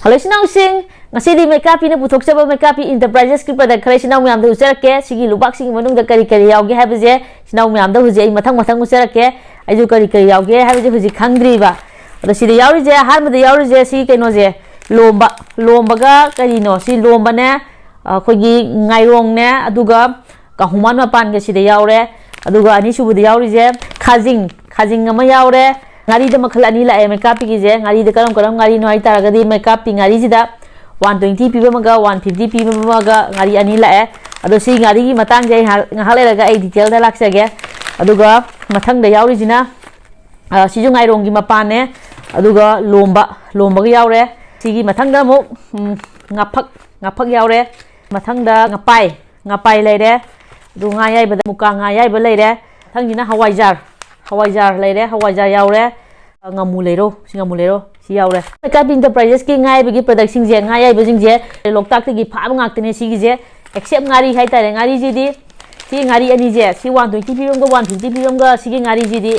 Hello, Sing. Ngasi Meikappi na putok sa Meikappi Interprises ki product khare sinau myam da usarake sigi lubak sigi manung da kari kari yauge habeje sinau myam da huje mathang mathang usarake aidu kari kari yauge habeje huji khangdri ba ada sidi yauri je har made yauri je sigi keno je lomba ga kari no si lomba ne khogi ngairong ne aduga kahuman mapan ga sidi yaure aduga ani subu da yauri je khajing ama yaure ngari da makhal ani la Meikappi ki je ngari da karam ngari no ai taragadi Meikappi ngari jida 120 piba maga 150 piba maga ngari ani lae ado si ngari gi matang jai ngahale laga ai detail da laksage aduga mathang da yauri jina si ju ngai rong gi mapane aduga lomba ga yaure si gi mathang da mo ngaphak yaure mathang da ngapai leire du ngai ba muka ngai ba leire thang jina hawaijar leire hawaijar yaure ngamu leiro si yaure Meikappi Interprises ki ngai bagi product sing je ngai ai bajing je loktak gi phab ngak tene si gi je except ngari hai tare ngari ji di si ngari ani je si 120 pm ga 150 pm ga si gi ngari ji di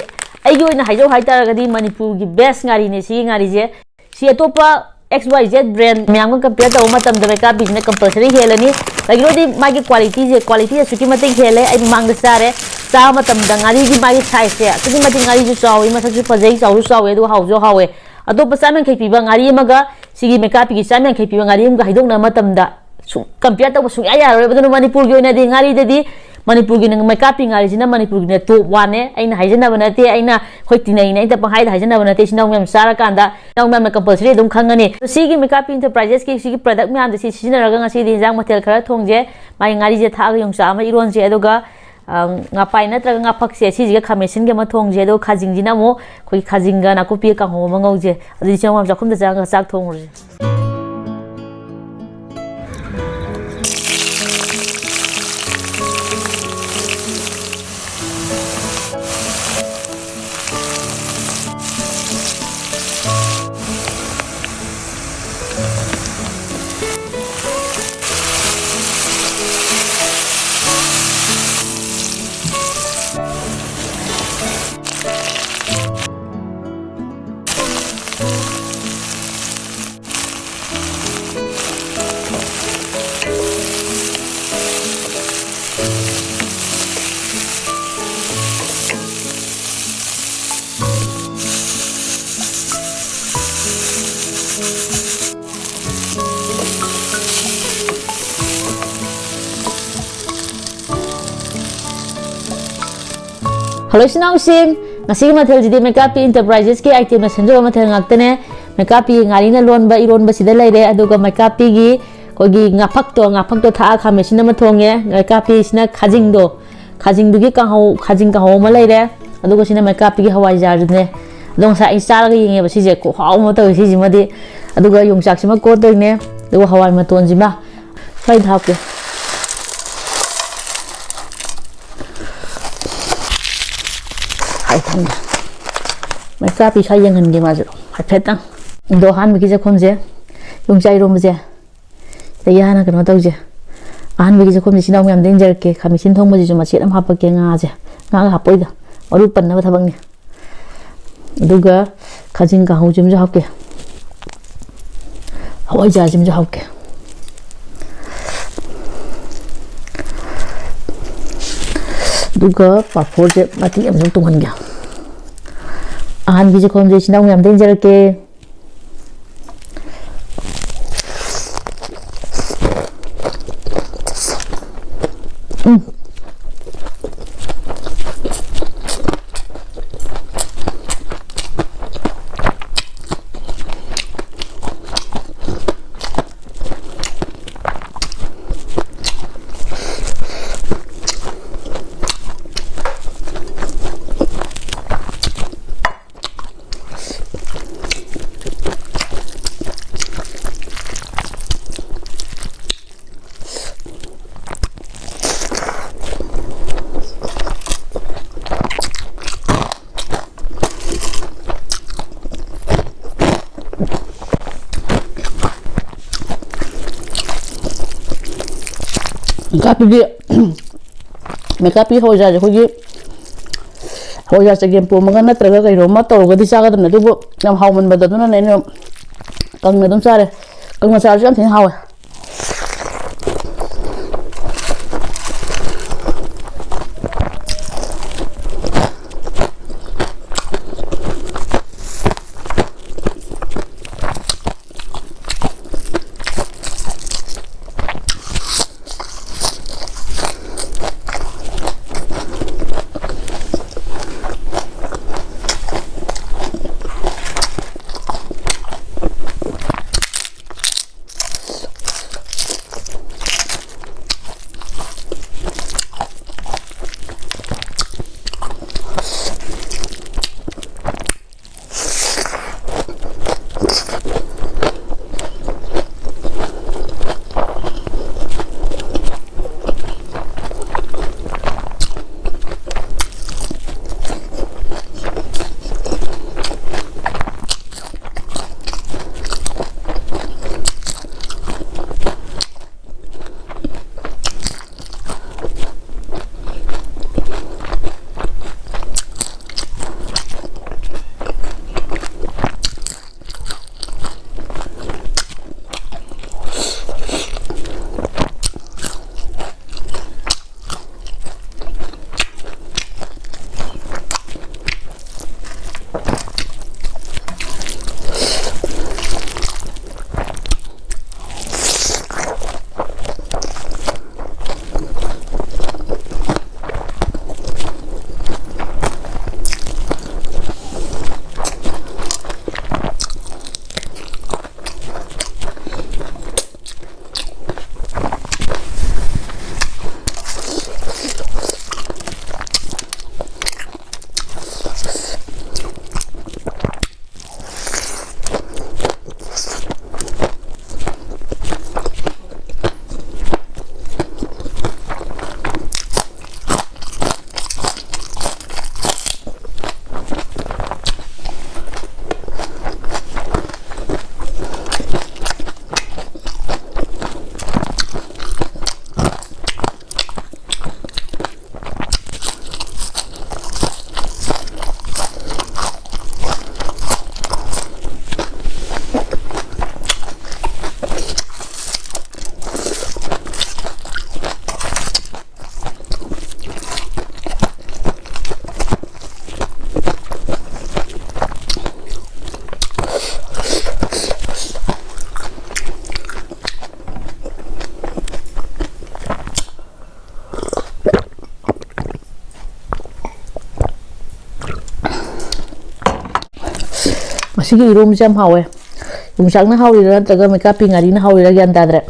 ai gi oina haijau hai tare ga di Manipur gi best ngari ne si ngari je si atopa XYZ brand myam ga compare ta matam da Meikappi ne compulsory helani lagi di magi quality suki mate hele ai mang da sare sa matam da ngari gi magi size ya suki mate ngari ju chawi ma sakji phajai chawi du hau jo hawe ado pasamen kai piba ngari maga sigi Meikappi gi samen kai piba ngari ga haidong na matam da compare ta su ya ya re Manipur gi oina di ngari de di Manipur gi Meikappi ngari jina Manipur gi ne top 1 ne aina haijana banate aina khoi tinai ne ta panghai haijana banate sinau mem sara kanda nau mem compulsory dum khangani sigi Meikappi Enterprises ki sigi product myam de si sinara ga ngasi di jang matel khara thongje mai ngari je tha ga yongsa ma iron je adoga ngapai na traga ngaphak se si jiga khamesin ge ma thongje do khajing jina mo khoi khajing ga nakupi ka ho ma ngauje adi chama jakhum da jang sak thongurje Hello, Sing. Ngasi mathel jidi Meikappi Enterprises ki item na sanjo mathel ngaktene Meikappi ngari na iron ba sida leire aduga Meikappi gi kogi ngaphak to tha kha machine ma thonge Meikappi sina khajing du gi khajing ka ho ma leire aduga sina Meikappi gi hawai jar ne dong sa install ga yinge ba si je ko haw ma to si ji ma di aduga yongsak sima ko to ne aduga hawai ma ton ji ma sai dhap ke Meikappi sai yang ngan ge ma jero phetang do han mi ki je khom je yong chai rom je te ya na kano tau je han mi ki je khom je sinau myam den jer ke khami sin thong ma ji ma chet am hap ke nga je nga ga hapoi da oru pan na thabang ni duga khajing ka hu jum je hap ke hawai ja jum je hap ke duga paphor je mati am jum tung han gya an biji khom je sinau myam den jer ke Meikappi hoja je khogi hoja se game po manga na traga kai ro ma to ga di sa ga na du bo nam hau man ba da na ne kang na dum sare machal jam thin hawe Masih irum jam hawe yung sak na hawi ra taga Meikappi ngari na hawi ra gyan tadre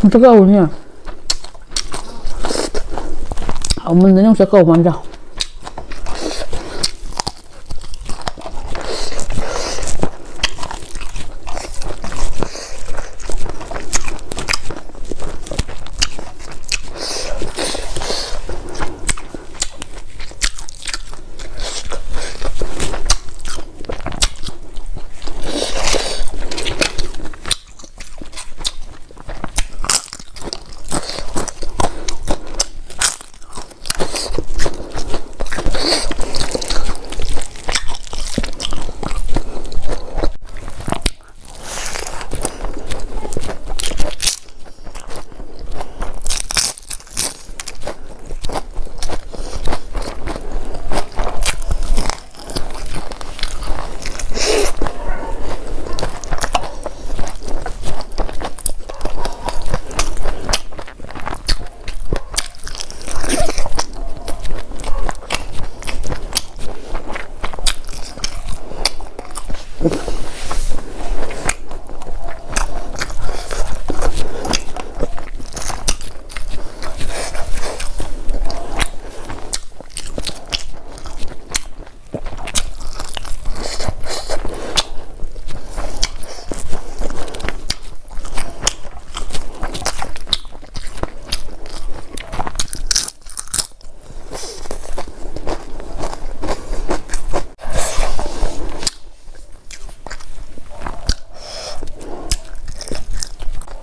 这个呢，我们能用这个玩的。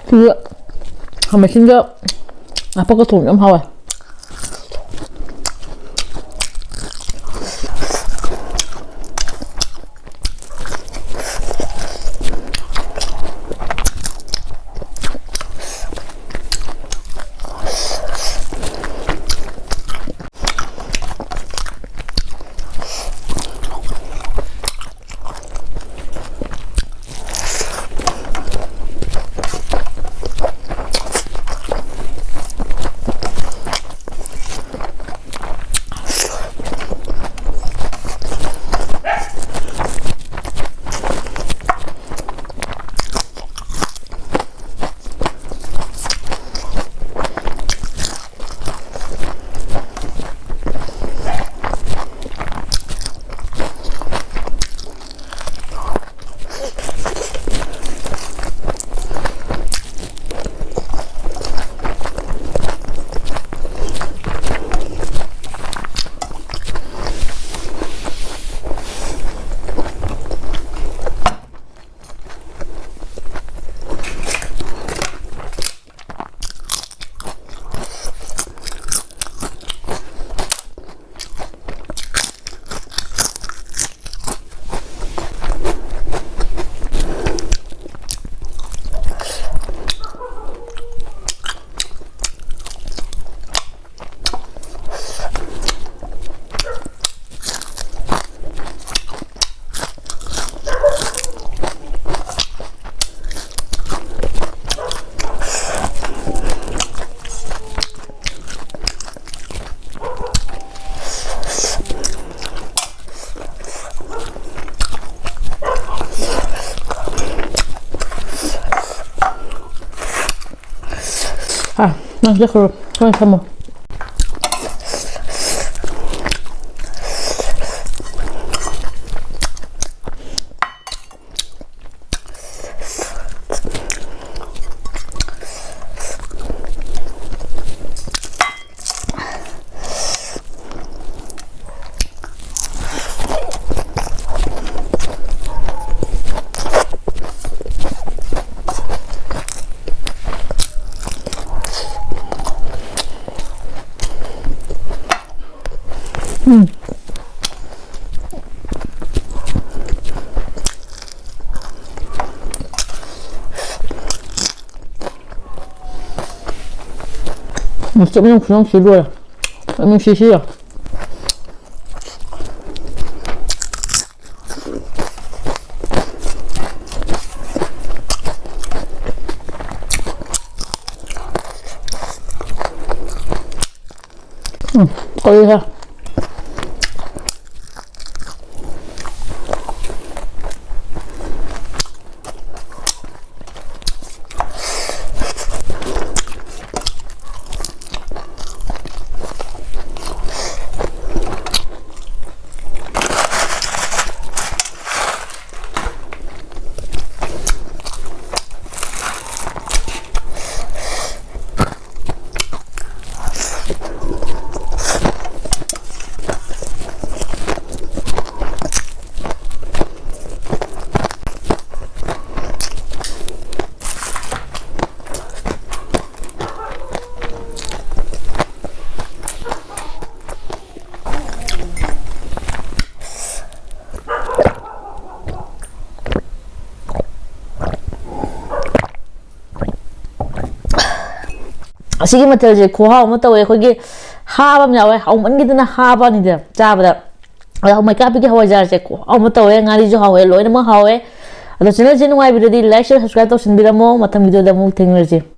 其实还没听着，不过桶咁好啊。那这会儿看看吗？这边不用吃多了，咱们谢谢啊。可以哈。ꯑꯁꯤꯒꯤ ꯃꯊꯦꯜꯁꯦ ꯈꯨꯍꯥꯎ ꯑꯃ ꯇꯧꯋꯦ ꯑꯩꯈꯣꯏꯒꯤ ꯍꯥꯕ ꯑꯃ ꯌꯥꯎꯋꯦ ꯍꯥꯎꯃꯟꯈꯤꯗꯅ ꯍꯥꯕꯅꯤꯗ ꯆꯥꯕꯗ ꯑꯗꯣ ꯃꯩꯀꯥꯞꯄꯤꯒꯤ ꯍꯋꯥꯏꯖꯥꯔꯁꯦ ꯈꯨꯍꯥꯎ ꯑꯃ ꯇꯧꯋꯦ ꯉꯥꯔꯤꯁꯨ ꯍꯥꯎꯋꯦ ꯂꯣꯏꯅꯃꯛ ꯍꯥꯎꯋꯦ ꯑꯗꯣ ꯆꯦꯅꯦꯜꯁꯦ ꯅꯨꯡꯉꯥꯏꯕꯤꯔꯗꯤ ꯂꯥꯏꯛ ꯁꯦꯌꯔ ꯁꯕꯁꯀ꯭ꯔꯥꯏꯕ ꯇꯧꯁꯤꯟꯕꯤꯔꯝꯃꯣ ꯃꯊꯪ ꯚꯤꯗꯤꯑꯣꯗ ꯑꯃꯨꯛ ꯊꯦꯡꯅꯔꯁꯤ